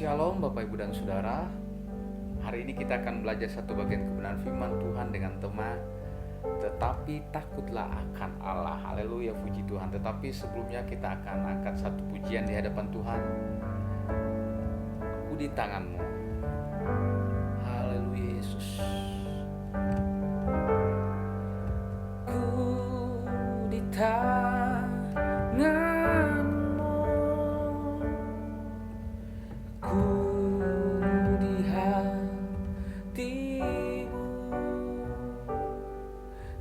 Shalom Bapak Ibu dan Saudara. Hari ini kita akan belajar satu bagian kebenaran firman Tuhan dengan tema Tetapi takutlah akan Allah. Haleluya, puji Tuhan. Tetapi sebelumnya kita akan angkat satu pujian di hadapan Tuhan. Ku di tanganmu. Haleluya Yesus. Ku di tanganmu. Ku di hatimu,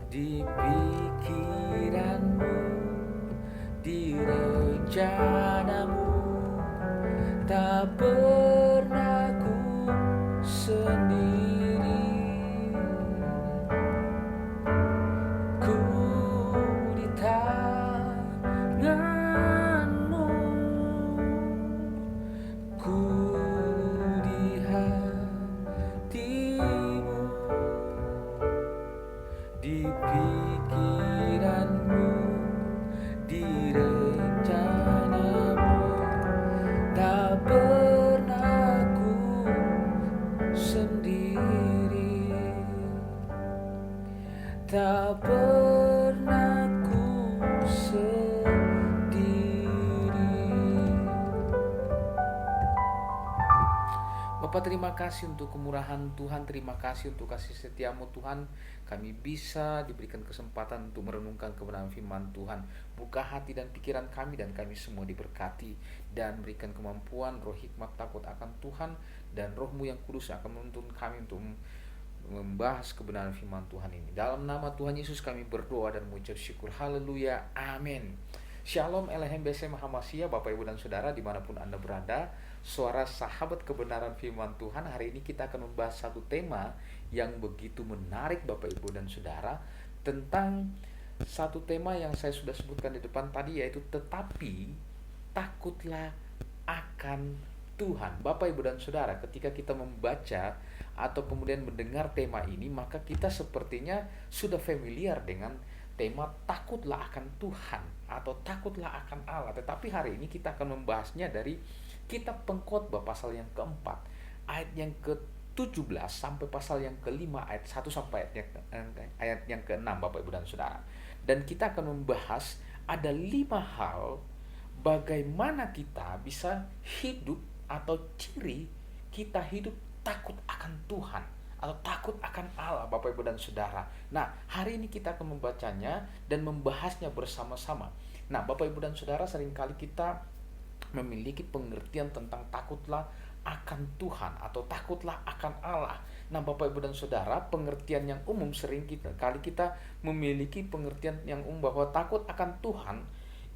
di pikiranmu, di rencanamu. Tak pernah ku sendiri. Ku di tanganmu, ku di hatimu, di pikiranmu, di rencanamu. Tak pernah ku sendiri. Tak pernah ku sendiri. Bapak, terima kasih untuk kemurahan Tuhan, terima kasih untuk kasih setiamu Tuhan. Kami bisa diberikan kesempatan untuk merenungkan kebenaran firman Tuhan. Buka hati dan pikiran kami dan kami semua diberkati. Dan berikan kemampuan, roh hikmat, takut akan Tuhan. Dan roh-Mu yang kudus akan menuntun kami untuk membahas kebenaran firman Tuhan ini. Dalam nama Tuhan Yesus kami berdoa dan mengucap syukur. Haleluya, amin. Shalom Elohim BC Mahamasia, Bapak Ibu dan Saudara dimanapun Anda berada. Suara sahabat kebenaran firman Tuhan. Hari ini kita akan membahas satu tema yang begitu menarik Bapak Ibu dan Saudara. Tentang satu tema yang saya sudah sebutkan di depan tadi, yaitu tetapi takutlah akan Tuhan. Bapak Ibu dan Saudara, ketika kita membaca atau kemudian mendengar tema ini, maka kita sepertinya sudah familiar dengan tema takutlah akan Tuhan atau takutlah akan Allah. Tetapi hari ini kita akan membahasnya dari Kitab Pengkhotbah pasal yang keempat, ayat yang ke-17 sampai pasal yang ke-5, ayat 1 sampai ayat yang ke-6, Bapak Ibu dan Saudara. Dan kita akan membahas ada 5 hal bagaimana kita bisa hidup atau ciri kita hidup takut akan Tuhan atau takut akan Allah, Bapak Ibu dan Saudara. Nah, hari ini kita akan membacanya dan membahasnya bersama-sama. Nah, Bapak Ibu dan Saudara, seringkali kita memiliki pengertian tentang takutlah akan Tuhan atau takutlah akan Allah. Nah, Bapak Ibu dan Saudara, pengertian yang umum kali kita memiliki pengertian yang umum bahwa takut akan Tuhan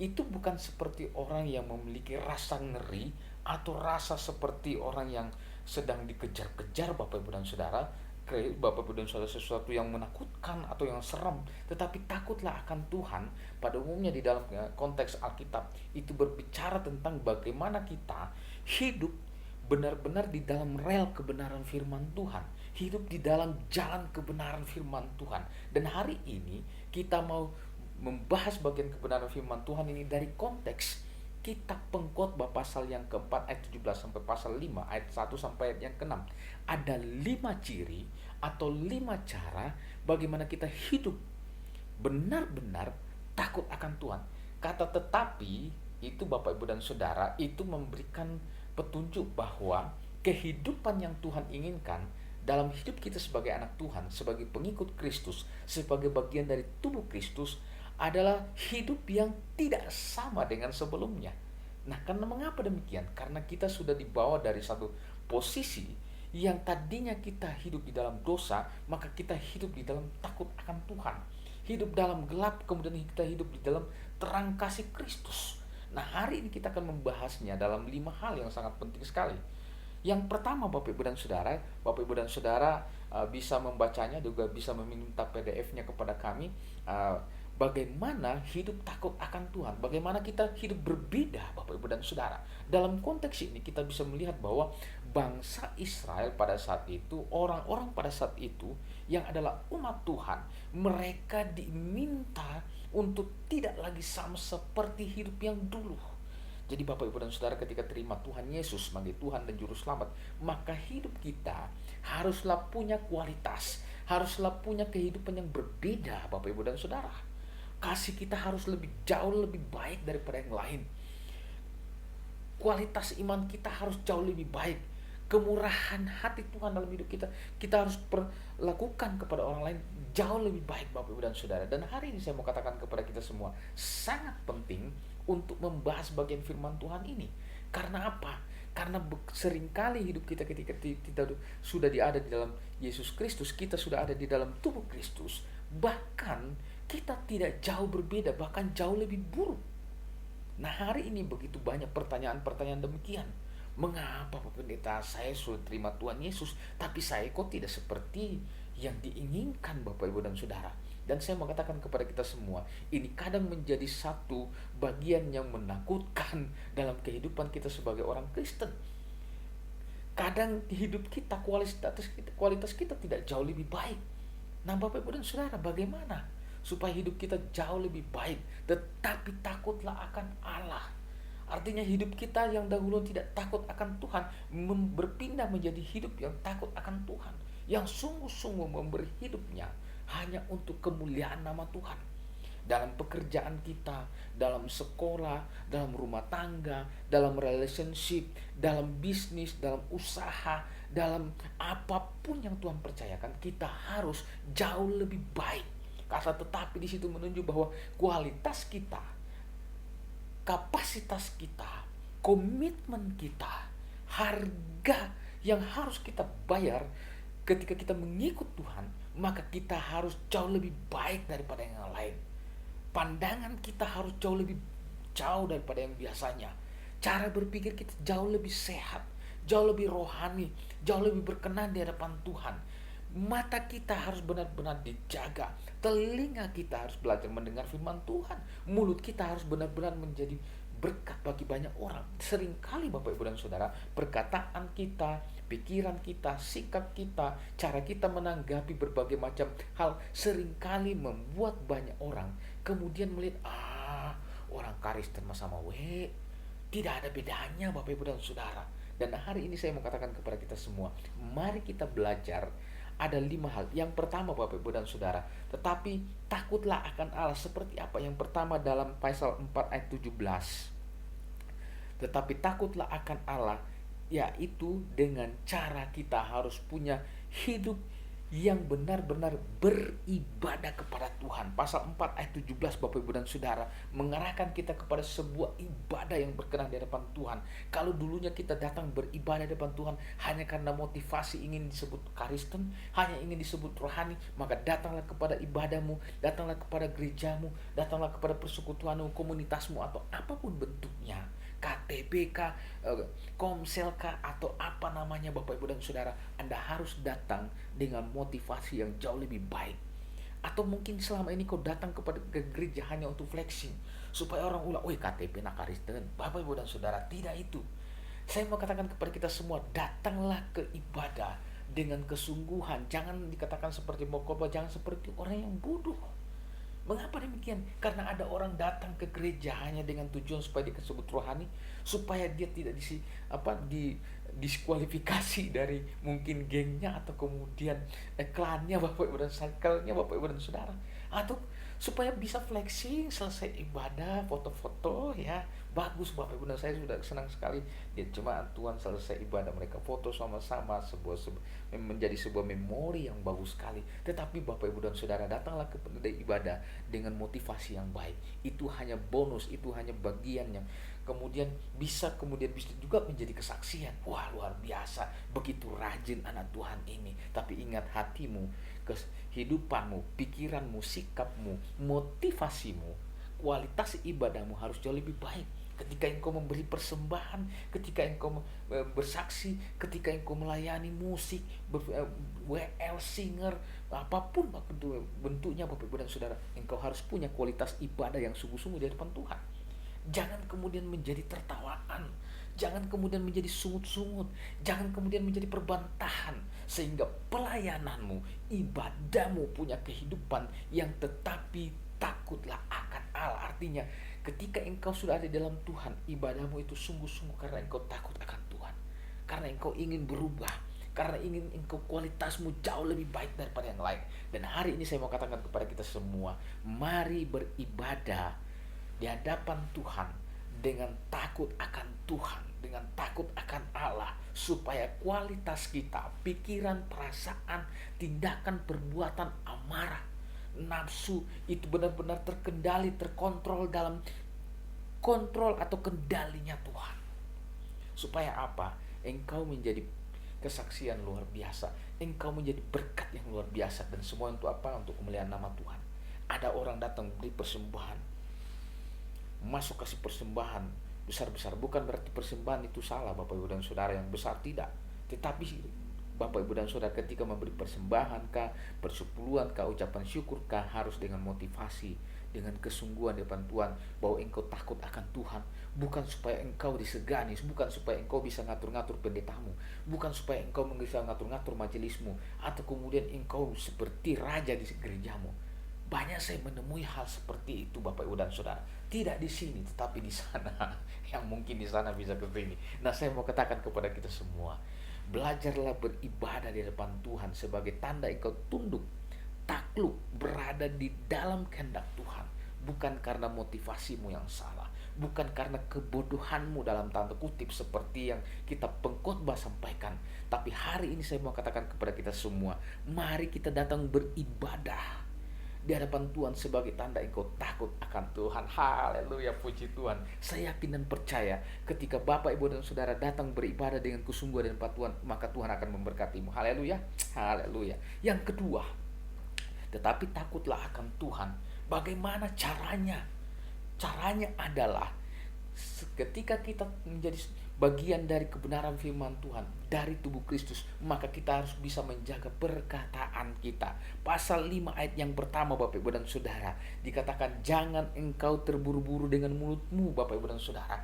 itu bukan seperti orang yang memiliki rasa ngeri atau rasa seperti orang yang sedang dikejar-kejar, Bapak Ibu dan Saudara. Bapak Ibu dan Saudara, sesuatu yang menakutkan atau yang serem. Tetapi takutlah akan Tuhan pada umumnya di dalam konteks Alkitab itu berbicara tentang bagaimana kita hidup benar-benar di dalam rel kebenaran firman Tuhan, hidup di dalam jalan kebenaran firman Tuhan. Dan hari ini kita mau membahas bagian kebenaran firman Tuhan ini dari konteks Kitab Pengkhotbah pasal yang keempat ayat 17 sampai pasal 5 ayat 1 sampai ayat yang ke-6. Ada 5 ciri atau 5 cara bagaimana kita hidup benar-benar takut akan Tuhan. Kata tetapi itu, Bapak Ibu dan Saudara, itu memberikan petunjuk bahwa kehidupan yang Tuhan inginkan dalam hidup kita sebagai anak Tuhan, sebagai pengikut Kristus, sebagai bagian dari tubuh Kristus, adalah hidup yang tidak sama dengan sebelumnya. Nah, karena mengapa demikian? Karena kita sudah dibawa dari satu posisi yang tadinya kita hidup di dalam dosa, maka kita hidup di dalam takut akan Tuhan. Hidup dalam gelap, kemudian kita hidup di dalam terang kasih Kristus. Nah, hari ini kita akan membahasnya dalam 5 hal yang sangat penting sekali. Yang pertama, Bapak Ibu dan Saudara bisa membacanya, juga bisa meminta PDF-nya kepada kami. Bagaimana hidup takut akan Tuhan, bagaimana kita hidup berbeda, Bapak Ibu dan Saudara. Dalam konteks ini kita bisa melihat bahwa bangsa Israel pada saat itu, orang-orang pada saat itu yang adalah umat Tuhan, mereka diminta untuk tidak lagi sama seperti hidup yang dulu. Jadi Bapak Ibu dan Saudara, ketika terima Tuhan Yesus sebagai Tuhan dan Juru Selamat, maka hidup kita haruslah punya kualitas, haruslah punya kehidupan yang berbeda Bapak Ibu dan Saudara. Kasih kita harus lebih jauh lebih baik daripada yang lain. Kualitas iman kita harus jauh lebih baik. Kemurahan hati Tuhan dalam hidup kita, kita harus perlakukan kepada orang lain jauh lebih baik Bapak Ibu dan Saudara. Dan hari ini saya mau katakan kepada kita semua, sangat penting untuk membahas bagian firman Tuhan ini. Karena apa? Karena seringkali hidup kita ketika kita sudah ada di dalam Yesus Kristus, kita sudah ada di dalam tubuh Kristus, bahkan kita tidak jauh berbeda, bahkan jauh lebih buruk. Nah, hari ini begitu banyak pertanyaan-pertanyaan demikian. Mengapa Pak Pendeta, saya sudah terima Tuhan Yesus, tapi saya kok tidak seperti yang diinginkan Bapak Ibu dan Saudara? Dan saya mau katakan kepada kita semua, ini kadang menjadi satu bagian yang menakutkan dalam kehidupan kita sebagai orang Kristen. Kadang hidup kita, kualitas kita tidak jauh lebih baik. Nah Bapak Ibu dan Saudara, bagaimana supaya hidup kita jauh lebih baik? Tetapi takutlah akan Allah. Artinya hidup kita yang dahulu tidak takut akan Tuhan berpindah menjadi hidup yang takut akan Tuhan, yang sungguh-sungguh memberi hidupnya hanya untuk kemuliaan nama Tuhan. Dalam pekerjaan kita, dalam sekolah, dalam rumah tangga, dalam relationship, dalam bisnis, dalam usaha, dalam apapun yang Tuhan percayakan, kita harus jauh lebih baik. Kata tetapi di situ menunjuk bahwa kualitas kita, kapasitas kita, komitmen kita, harga yang harus kita bayar ketika kita mengikut Tuhan, maka kita harus jauh lebih baik daripada yang lain. Pandangan kita harus jauh daripada yang biasanya. Cara berpikir kita jauh lebih sehat, jauh lebih rohani, jauh lebih berkenan di hadapan Tuhan. Mata kita harus benar-benar dijaga, telinga kita harus belajar mendengar firman Tuhan, mulut kita harus benar-benar menjadi berkat bagi banyak orang. Seringkali Bapak Ibu dan Saudara, perkataan kita, pikiran kita, sikap kita, cara kita menanggapi berbagai macam hal seringkali membuat banyak orang kemudian melihat, orang Kristen sama tidak ada bedanya Bapak Ibu dan Saudara. Dan hari ini saya mau katakan kepada kita semua, mari kita belajar. Ada 5 hal. Yang pertama Bapak Ibu dan Saudara, tetapi takutlah akan Allah. Seperti apa? Yang pertama dalam Pasal 4 ayat 17. Tetapi takutlah akan Allah, yaitu dengan cara kita harus punya hidup yang benar-benar beribadah kepada Tuhan. Pasal 4 ayat 17 Bapak Ibu dan Saudara mengarahkan kita kepada sebuah ibadah yang berkenan di hadapan Tuhan. Kalau dulunya kita datang beribadah di hadapan Tuhan hanya karena motivasi ingin disebut Kristen, hanya ingin disebut rohani, maka datanglah kepada ibadahmu, datanglah kepada gerejamu, datanglah kepada persekutuanmu, komunitasmu, atau apapun bentuknya, KTB kah, Komsel kah, atau apa namanya Bapak Ibu dan Saudara, Anda harus datang dengan motivasi yang jauh lebih baik. Atau mungkin selama ini kau datang kepada gereja hanya untuk flexing, supaya orang ulang, KTP nak Kristen. Bapak Ibu dan Saudara, tidak itu. Saya mau katakan kepada kita semua, datanglah ke ibadah dengan kesungguhan. Jangan dikatakan seperti Mokoba, jangan seperti orang yang bodoh. Mengapa demikian? Karena ada orang datang ke gereja hanya dengan tujuan supaya dia disebut rohani, supaya dia tidak diskualifikasi dari mungkin gengnya atau kemudian klannya Bapak Ibu dan circle-nya Bapak Ibu dan Saudara, atau supaya bisa flexing selesai ibadah, foto-foto, ya bagus Bapak Ibu dan saya sudah senang sekali. Dia cuma Tuhan selesai ibadah mereka foto sama-sama, menjadi sebuah memori yang bagus sekali. Tetapi Bapak Ibu dan Saudara, datanglah kepada ibadah dengan motivasi yang baik. Itu hanya bonus, itu hanya bagian yang kemudian bisa juga menjadi kesaksian. Wah, luar biasa, begitu rajin anak Tuhan ini. Tapi ingat, hatimu, kehidupanmu, pikiranmu, sikapmu, motivasimu, kualitas ibadahmu harus jauh lebih baik. Ketika engkau memberi persembahan, ketika engkau bersaksi, ketika engkau melayani musik, WL singer, apapun bentuknya Bapak Ibu dan Saudara, engkau harus punya kualitas ibadah yang sungguh-sungguh di hadapan Tuhan. Jangan kemudian menjadi tertawaan, jangan kemudian menjadi sungut-sungut, jangan kemudian menjadi perbantahan, sehingga pelayananmu, ibadahmu punya kehidupan yang tetapi takutlah akan Allah. Artinya Ketika engkau sudah ada di dalam Tuhan, ibadahmu itu sungguh-sungguh karena engkau takut akan Tuhan. Karena engkau ingin berubah, karena ingin engkau kualitasmu jauh lebih baik daripada yang lain. Dan hari ini saya mau katakan kepada kita semua, mari beribadah di hadapan Tuhan dengan takut akan Tuhan, dengan takut akan Allah, supaya kualitas kita, pikiran, perasaan, tindakan, perbuatan, amarah, nafsu itu benar-benar terkendali, terkontrol dalam kontrol atau kendalinya Tuhan. Supaya apa? Engkau menjadi kesaksian luar biasa, engkau menjadi berkat yang luar biasa. Dan semua untuk apa? Untuk kemuliaan nama Tuhan. Ada orang datang beri persembahan, masuk kasih persembahan besar-besar. Bukan berarti persembahan itu salah Bapak Ibu dan Saudara, yang besar tidak. Tetapi Bapak Ibu dan Saudara ketika memberi persembahan kah, persepuluhan kah, ucapan syukur kah, harus dengan motivasi, dengan kesungguhan di depan Tuhan, bahwa engkau takut akan Tuhan. Bukan supaya engkau disegani, bukan supaya engkau bisa ngatur-ngatur pendetamu, bukan supaya engkau bisa ngatur-ngatur majelismu, atau kemudian engkau seperti raja di gerejamu. Banyak saya menemui hal seperti itu Bapak Ibu dan Saudara. Tidak di sini tetapi di sana. Yang mungkin di sana bisa ke sini. Nah, saya mau katakan kepada kita semua, belajarlah beribadah di depan Tuhan sebagai tanda engkau tunduk, takluk, berada di dalam kehendak Tuhan. Bukan karena motivasimu yang salah, bukan karena kebodohanmu dalam tanda kutip seperti yang kita pengkhotbah sampaikan. Tapi hari ini saya mau katakan kepada kita semua, mari kita datang beribadah di hadapan Tuhan sebagai tanda engkau takut akan Tuhan. Haleluya, puji Tuhan. Saya yakin dan percaya ketika Bapak, Ibu dan Saudara datang beribadah dengan kesungguhan dan Tuhan, maka Tuhan akan memberkatimu. Haleluya, haleluya. Yang kedua, tetapi takutlah akan Tuhan. Bagaimana caranya? Caranya adalah ketika kita menjadi bagian dari kebenaran firman Tuhan, dari tubuh Kristus, maka kita harus bisa menjaga perkataan kita. Pasal 5 ayat yang pertama Bapak Ibu dan Saudara, dikatakan jangan engkau terburu-buru dengan mulutmu Bapak Ibu dan Saudara.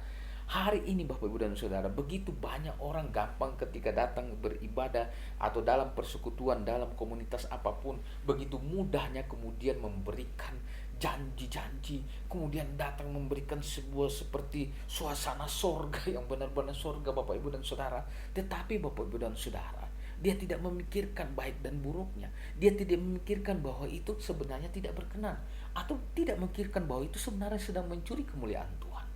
Hari ini Bapak Ibu dan Saudara, begitu banyak orang gampang ketika datang beribadah atau dalam persekutuan, dalam komunitas apapun, begitu mudahnya kemudian memberikan janji-janji, kemudian datang memberikan sebuah seperti suasana sorga yang benar-benar sorga Bapak Ibu dan Saudara. Tetapi Bapak Ibu dan Saudara, dia tidak memikirkan baik dan buruknya. Dia tidak memikirkan bahwa itu sebenarnya tidak berkenan, atau tidak memikirkan bahwa itu sebenarnya sedang mencuri kemuliaan Tuhan.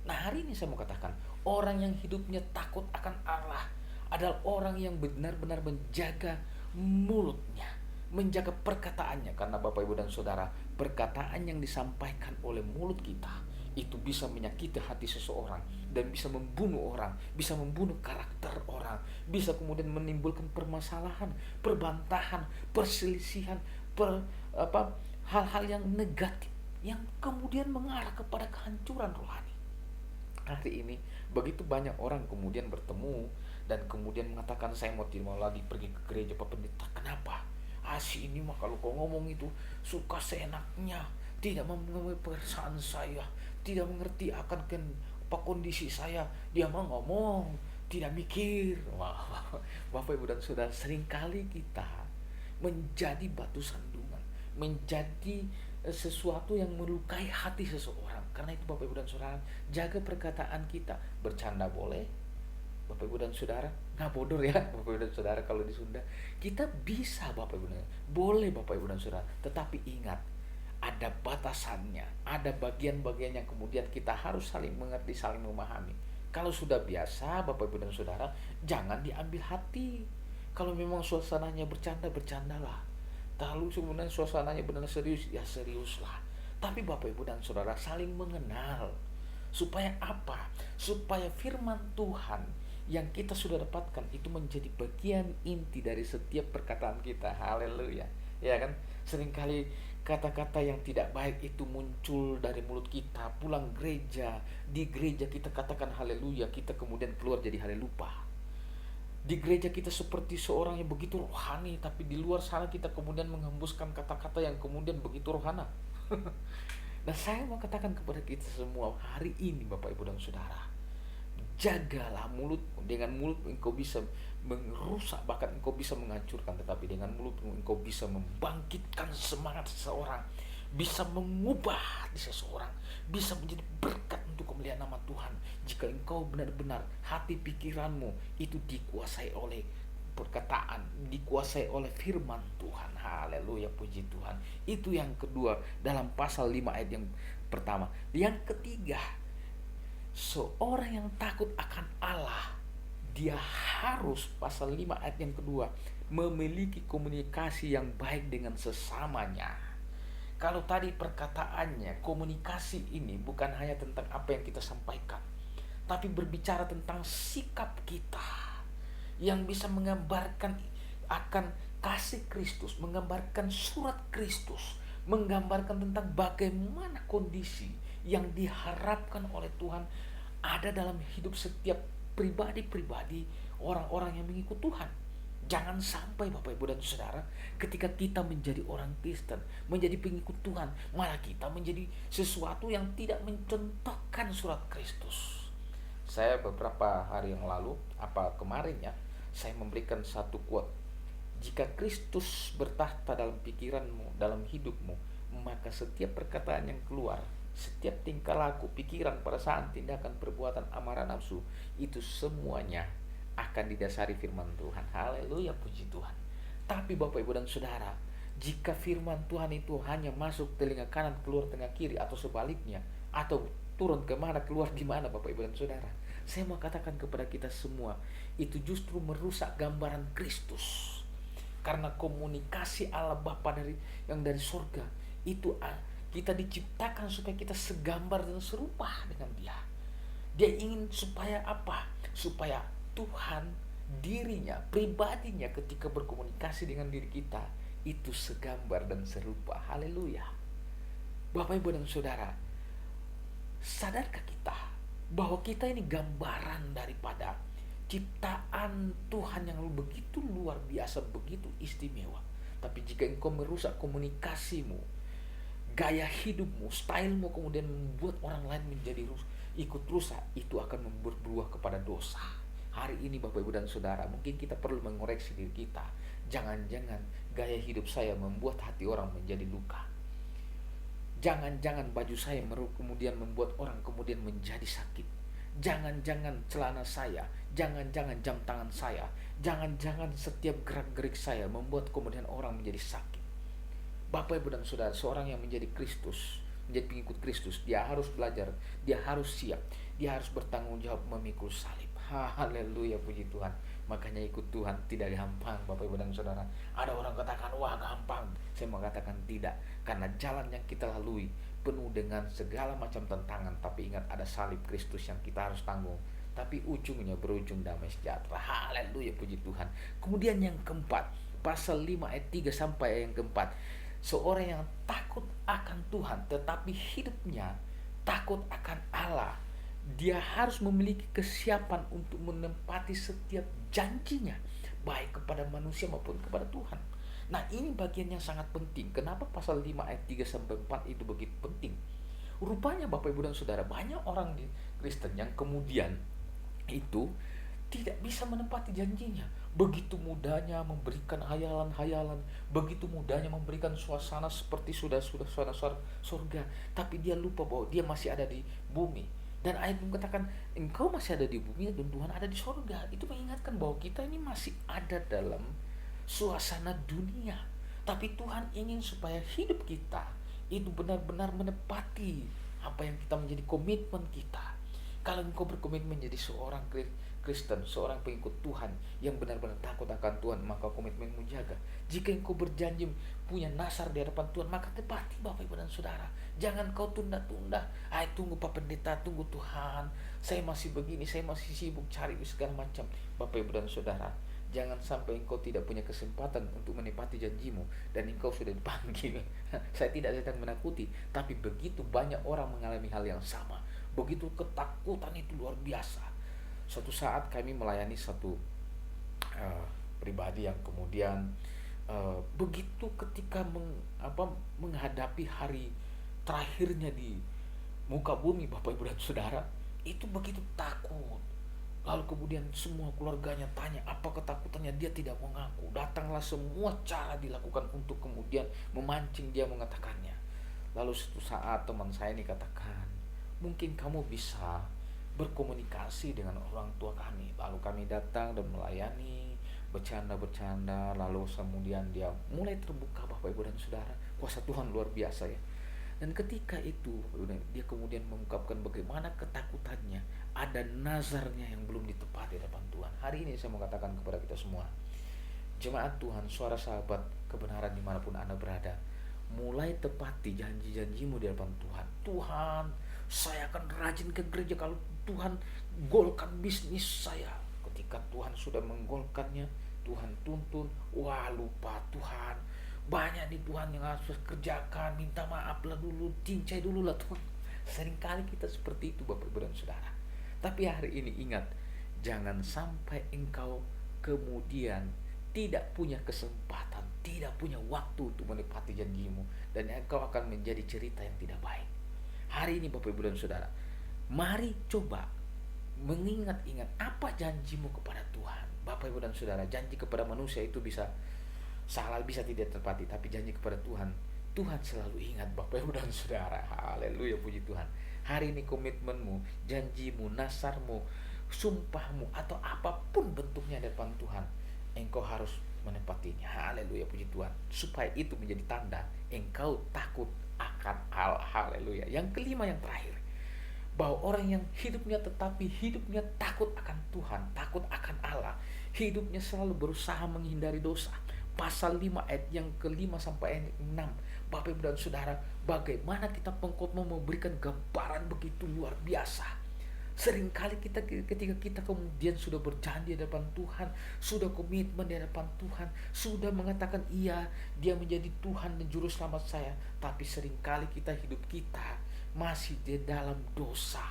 Nah, hari ini saya mau katakan, orang yang hidupnya takut akan Allah adalah orang yang benar-benar menjaga mulutnya, menjaga perkataannya. Karena Bapak Ibu dan Saudara, perkataan yang disampaikan oleh mulut kita itu bisa menyakiti hati seseorang dan bisa membunuh orang, bisa membunuh karakter orang, bisa kemudian menimbulkan permasalahan, perbantahan, perselisihan, hal-hal yang negatif yang kemudian mengarah kepada kehancuran rohani. Hari ini begitu banyak orang kemudian bertemu dan kemudian mengatakan, saya tidak mau lagi pergi ke gereja Pak Pendeta. Kenapa? Si ini mah kalau kau ngomong itu suka seenaknya, tidak mengerti perasaan saya, tidak mengerti akan kondisi saya. Dia mah ngomong, tidak mikir. Wah, Bapak Ibu dan Saudara, seringkali kita menjadi batu sandungan, menjadi sesuatu yang melukai hati seseorang. Karena itu Bapak Ibu dan Saudara, jaga perkataan kita. Bercanda boleh Bapak Ibu dan Saudara, nggak bodor ya Bapak Ibu dan Saudara kalau di Sunda. Kita bisa Bapak Ibu dan boleh Bapak Ibu dan Saudara, tetapi ingat, ada batasannya, ada bagian-bagian yang kemudian kita harus saling mengerti, saling memahami. Kalau sudah biasa Bapak Ibu dan Saudara, jangan diambil hati. Kalau memang suasananya bercanda, bercandalah. Lalu sebenarnya suasananya benar serius, ya seriuslah. Tapi Bapak Ibu dan Saudara saling mengenal. Supaya apa? Supaya firman Tuhan yang kita sudah dapatkan itu menjadi bagian inti dari setiap perkataan kita. Haleluya. Ya kan? Seringkali kata-kata yang tidak baik itu muncul dari mulut kita. Pulang gereja, di gereja kita katakan haleluya, kita kemudian keluar jadi halelupa. Di gereja kita seperti seorang yang begitu rohani, tapi di luar sana kita kemudian menghembuskan kata-kata yang kemudian begitu rohana. Nah, saya mau katakan kepada kita semua hari ini Bapak Ibu dan Saudara, jagalah mulut. Dengan mulut engkau bisa merusak, bahkan engkau bisa menghancurkan. Tetapi dengan mulut engkau bisa membangkitkan semangat seseorang, bisa mengubah hati seseorang, bisa menjadi berkat untuk kemuliaan nama Tuhan. Jika engkau benar-benar hati pikiranmu itu dikuasai oleh perkataan, dikuasai oleh firman Tuhan. Haleluya, puji Tuhan. Itu yang kedua dalam pasal 5 ayat yang pertama. Yang ketiga, seorang yang takut akan Allah, dia harus, pasal 5 ayat yang kedua, memiliki komunikasi yang baik dengan sesamanya. Kalau tadi perkataannya, komunikasi ini bukan hanya tentang apa yang kita sampaikan, tapi berbicara tentang sikap kita yang bisa menggambarkan akan kasih Kristus, menggambarkan surat Kristus, menggambarkan tentang bagaimana kondisi yang diharapkan oleh Tuhan ada dalam hidup setiap pribadi-pribadi orang-orang yang mengikut Tuhan. Jangan sampai Bapak Ibu dan Saudara, ketika kita menjadi orang Kristen, menjadi pengikut Tuhan, malah kita menjadi sesuatu yang tidak mencontohkan surat Kristus. Saya beberapa hari yang lalu, kemarin ya, saya memberikan satu quote. Jika Kristus bertahta dalam pikiranmu, dalam hidupmu, maka setiap perkataan yang keluar, setiap tingkah laku, pikiran, perasaan, tindakan, perbuatan, amarah, nafsu, itu semuanya akan didasari firman Tuhan. Haleluya, puji Tuhan. Tapi Bapak Ibu dan Saudara, jika firman Tuhan itu hanya masuk telinga kanan keluar telinga kiri, atau sebaliknya, atau turun kemana keluar di mana Bapak Ibu dan Saudara, saya mau katakan kepada kita semua, itu justru merusak gambaran Kristus. Karena komunikasi Allah Bapa yang dari surga itu, kita diciptakan supaya kita segambar dan serupa dengan Dia. Dia ingin supaya apa? Supaya Tuhan dirinya, pribadinya ketika berkomunikasi dengan diri kita itu segambar dan serupa. Haleluya. Bapak Ibu dan Saudara, sadarkah kita bahwa kita ini gambaran daripada ciptaan Tuhan yang begitu luar biasa, begitu istimewa. Tapi jika engkau merusak komunikasimu, gaya hidupmu, stylemu, kemudian membuat orang lain menjadi ikut rusak, itu akan berbuah kepada dosa. Hari ini Bapak Ibu dan Saudara, mungkin kita perlu mengoreksi diri kita. Jangan-jangan gaya hidup saya membuat hati orang menjadi luka. Jangan-jangan baju saya kemudian membuat orang kemudian menjadi sakit. Jangan-jangan celana saya, jangan-jangan jam tangan saya, jangan-jangan setiap gerak-gerik saya membuat kemudian orang menjadi sakit. Bapak Ibu dan Saudara, seorang yang menjadi Kristus, menjadi pengikut Kristus, dia harus belajar, dia harus siap, dia harus bertanggung jawab memikul salib. Haleluya, puji Tuhan. Makanya ikut Tuhan tidak gampang Bapak Ibu dan Saudara. Ada orang katakan, wah gampang. Saya mengatakan tidak, karena jalan yang kita lalui penuh dengan segala macam tantangan. Tapi ingat, ada salib Kristus yang kita harus tanggung, tapi ujungnya berujung damai sejahtera. Haleluya, puji Tuhan. Kemudian yang keempat, pasal 5 ayat 3 sampai ayat yang keempat, seorang yang takut akan Tuhan tetapi hidupnya takut akan Allah, dia harus memiliki kesiapan untuk menempati setiap janjinya, baik kepada manusia maupun kepada Tuhan. Nah, ini bagian yang sangat penting. Kenapa pasal 5 ayat 3 sampai 4 itu begitu penting? Rupanya Bapak Ibu dan Saudara, banyak orang di Kristen yang kemudian itu tidak bisa menepati janjinya. Begitu mudahnya memberikan hayalan-hayalan, begitu mudahnya memberikan suasana seperti sudah suasana surga, tapi dia lupa bahwa dia masih ada di bumi. Dan ayat mengatakan, engkau masih ada di bumi dan Tuhan ada di surga. Itu mengingatkan bahwa kita ini masih ada dalam suasana dunia. Tapi Tuhan ingin supaya hidup kita itu benar-benar menepati apa yang kita menjadi komitmen kita. Kalau engkau berkomitmen menjadi seorang Kristen, seorang pengikut Tuhan yang benar-benar takut akan Tuhan, maka komitmenmu jaga. Jika engkau berjanji punya nasar di hadapan Tuhan, maka tepati Bapak Ibu dan Saudara. Jangan kau tunda-tunda. Tunggu Pak Pendeta, tunggu Tuhan. Saya masih begini, saya masih sibuk cari segala macam. Bapak Ibu dan Saudara, jangan sampai engkau tidak punya kesempatan untuk menepati janjimu dan engkau sudah dipanggil. Saya tidak sedang menakuti, tapi begitu banyak orang mengalami hal yang sama. Begitu ketakutan itu luar biasa. Suatu saat kami melayani satu pribadi yang kemudian begitu ketika menghadapi hari terakhirnya di muka bumi, Bapak Ibu dan Saudara, itu begitu takut. Lalu kemudian semua keluarganya tanya apa ketakutannya, dia tidak mengaku. Datanglah semua cara dilakukan untuk kemudian memancing dia mengatakannya. Lalu suatu saat teman saya ini katakan, mungkin kamu bisa berkomunikasi dengan orang tua kami. Lalu kami datang dan melayani, bercanda-bercanda, lalu kemudian dia mulai terbuka, Bapak Ibu dan Saudara. Kuasa Tuhan luar biasa ya. Dan ketika itu dia kemudian mengungkapkan bagaimana ketakutannya, ada nazarnya yang belum ditepati di depan Tuhan. Hari ini saya mau katakan kepada kita semua, jemaat Tuhan, suara sahabat kebenaran dimanapun Anda berada, mulai tepati janji-janjimu di hadapan Tuhan. Tuhan, saya akan rajin ke gereja kalau Tuhan golkan bisnis saya. Ketika Tuhan sudah menggolkannya, Tuhan tuntun, wah lupa Tuhan, banyak nih Tuhan yang harus kerjakan, minta maaf lah dulu, cincai dulu lah Tuhan. Seringkali kita seperti itu Bapak Ibu dan Saudara. Tapi hari ini ingat, jangan sampai engkau kemudian tidak punya kesempatan, tidak punya waktu untuk menepati janjimu, dan engkau akan menjadi cerita yang tidak baik. Hari ini Bapak Ibu dan Saudara, mari coba mengingat-ingat apa janjimu kepada Tuhan. Bapak Ibu dan Saudara, janji kepada manusia itu bisa salah, bisa tidak tepati, tapi janji kepada Tuhan, Tuhan selalu ingat Bapak Ibu dan Saudara. Haleluya, puji Tuhan. Hari ini komitmenmu, janjimu, nasarmu, sumpahmu, atau apapun bentuknya di depan Tuhan, engkau harus menepatinya. Haleluya, puji Tuhan. Supaya itu menjadi tanda engkau takut akan Allah. Haleluya. Yang kelima, yang terakhir, bahwa orang yang hidupnya tetapi hidupnya takut akan Tuhan, takut akan Allah, hidupnya selalu berusaha menghindari dosa. Pasal 5 ayat yang kelima sampai ayat 6. Bapak Ibu dan Saudara, bagaimana kita pengkhotbah memberikan gambaran begitu luar biasa. Seringkali kita ketika kita kemudian sudah berjanji di hadapan Tuhan, sudah komitmen di hadapan Tuhan, sudah mengatakan iya, dia menjadi Tuhan dan juru selamat saya, tapi seringkali hidup kita masih di dalam dosa.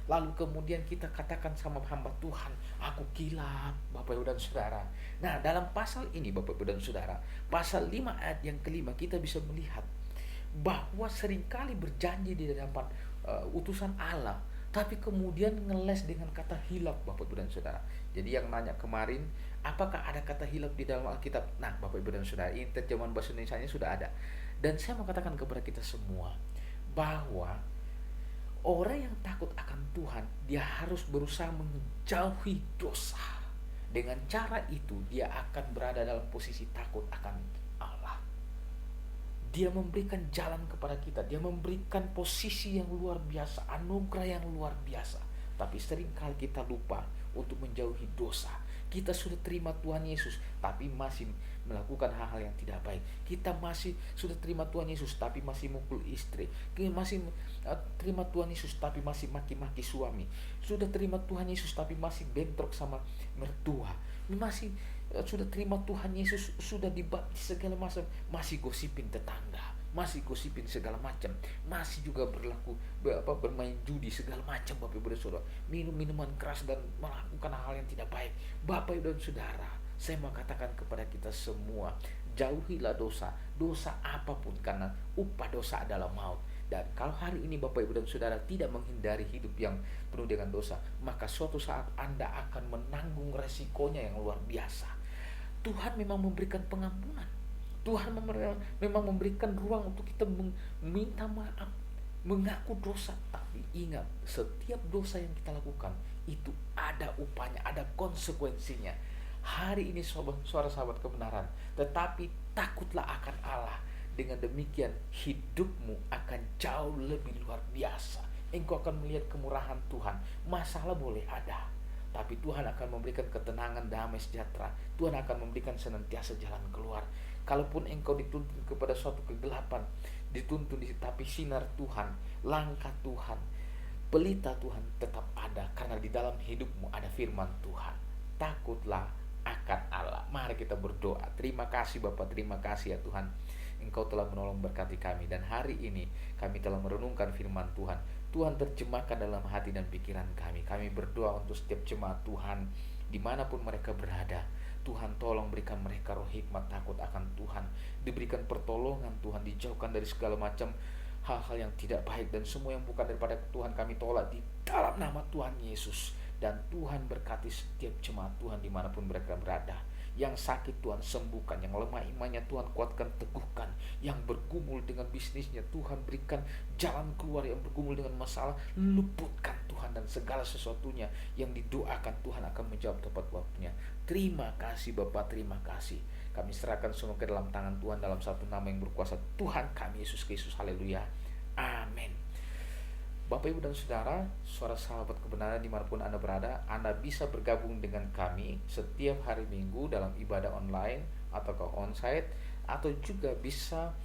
Lalu kemudian kita katakan sama hamba Tuhan, aku kilap, Bapak Ibu dan Saudara. Nah, dalam pasal ini Bapak Ibu dan Saudara, pasal 5 ayat yang kelima, kita bisa melihat bahwa seringkali berjanji di hadapan utusan Allah, tapi kemudian ngeles dengan kata hilap, Bapak Ibu dan Saudara. Jadi yang nanya kemarin, apakah ada kata hilap di dalam Alkitab? Nah, Bapak Ibu dan Saudara, ini terjemahan bahasa Indonesianya sudah ada. Dan saya mau katakan kepada kita semua bahwa orang yang takut akan Tuhan, dia harus berusaha menjauhi dosa. Dengan cara itu, dia akan berada dalam posisi takut akan Allah. Dia memberikan jalan kepada kita, dia memberikan posisi yang luar biasa, anugerah yang luar biasa. Tapi seringkali kita lupa untuk menjauhi dosa. Kita sudah terima Tuhan Yesus, tapi masih melakukan hal-hal yang tidak baik. Kita masih sudah terima Tuhan Yesus, tapi masih mukul istri. Kita masih terima Tuhan Yesus, tapi masih maki-maki suami. Sudah terima Tuhan Yesus, tapi masih bentrok sama mertua. Masih sudah terima Tuhan Yesus, sudah dibaptis segala macam, masih gosipin tetangga, masih gosipin segala macam, masih juga bermain judi segala macam, Bapak Ibu dan Saudara, minum minuman keras dan melakukan hal yang tidak baik. Bapak Ibu dan Saudara, saya mau katakan kepada kita semua, jauhilah dosa apapun, karena upah dosa adalah maut. Dan kalau hari ini Bapak Ibu dan Saudara tidak menghindari hidup yang penuh dengan dosa, maka suatu saat Anda akan menanggung resikonya yang luar biasa. Tuhan memang memberikan pengampunan, Tuhan memang memberikan ruang untuk kita meminta maaf, mengaku dosa. Tapi ingat, setiap dosa yang kita lakukan itu ada upahnya, ada konsekuensinya. Hari ini suara sahabat kebenaran, tetapi takutlah akan Allah. Dengan demikian hidupmu akan jauh lebih luar biasa. Engkau akan melihat kemurahan Tuhan. Masalah boleh ada, tapi Tuhan akan memberikan ketenangan, damai, sejahtera. Tuhan akan memberikan senantiasa jalan keluar. Kalaupun engkau dituntun kepada suatu kegelapan, tapi sinar Tuhan, langkah Tuhan, pelita Tuhan tetap ada, karena di dalam hidupmu ada firman Tuhan. Takutlah akan Allah. Mari kita berdoa. Terima kasih Bapa, terima kasih ya Tuhan, Engkau telah menolong berkati kami, dan hari ini kami telah merenungkan firman Tuhan. Tuhan terjemahkan dalam hati dan pikiran kami. Kami berdoa untuk setiap jemaat Tuhan, dimanapun mereka berada. Tuhan tolong berikan mereka roh hikmat, takut akan Tuhan, diberikan pertolongan Tuhan, dijauhkan dari segala macam hal-hal yang tidak baik, dan semua yang bukan daripada Tuhan kami tolak di dalam nama Tuhan Yesus. Dan Tuhan berkati setiap jemaat Tuhan dimanapun mereka berada. Yang sakit Tuhan sembuhkan, yang lemah imannya Tuhan kuatkan, teguhkan, yang bergumul dengan bisnisnya Tuhan berikan jalan keluar, yang bergumul dengan masalah luputkan Tuhan, dan segala sesuatunya yang didoakan Tuhan akan menjawab tepat waktunya. Terima kasih Bapa, terima kasih. Kami serahkan semua ke dalam tangan Tuhan dalam satu nama yang berkuasa, Tuhan kami Yesus Kristus. Haleluya. Amin. Bapak, Ibu, dan Saudara, suara sahabat kebenaran dimanapun Anda berada, Anda bisa bergabung dengan kami setiap hari Minggu dalam ibadah online atau ke onsite, atau juga bisa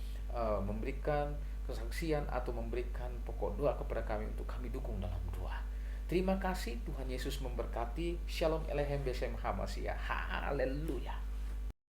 memberikan kesaksian atau memberikan pokok doa kepada kami untuk kami dukung dalam doa. Terima kasih, Tuhan Yesus memberkati. Shalom Elohim Besem Hamasya. Haleluya.